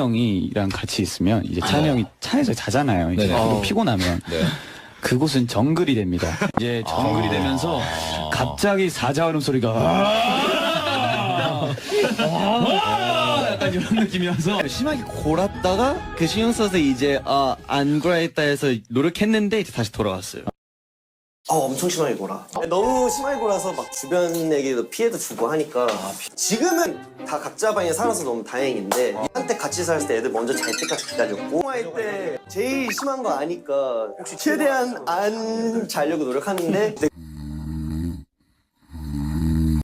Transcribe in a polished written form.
형이랑 같이 있으면 이제 찬이 형이 차에서 자잖아요. 이제 네네. 피곤하면. 네. 그곳은 정글이 됩니다. 이제 정글이 되면서 갑자기 사자얼음 소리가 약간 이런 느낌이어서 심하게 골았다가 그 신경 써서 이제 안 골아야겠다 해서 노력했는데 이제 다시 돌아왔어요. 엄청 심하게 골아. 너무 심하게 골아서 막 주변에게도 피해도 주고 하니까 지금은 다 각자 방에 살아서 너무 다행인데 한때 같이 살았을 때 애들 먼저 잘 때까지 기다렸고 통화할 때 제일 심한 거 아니까 혹시 최대한 안 자려고 노력하는데 근데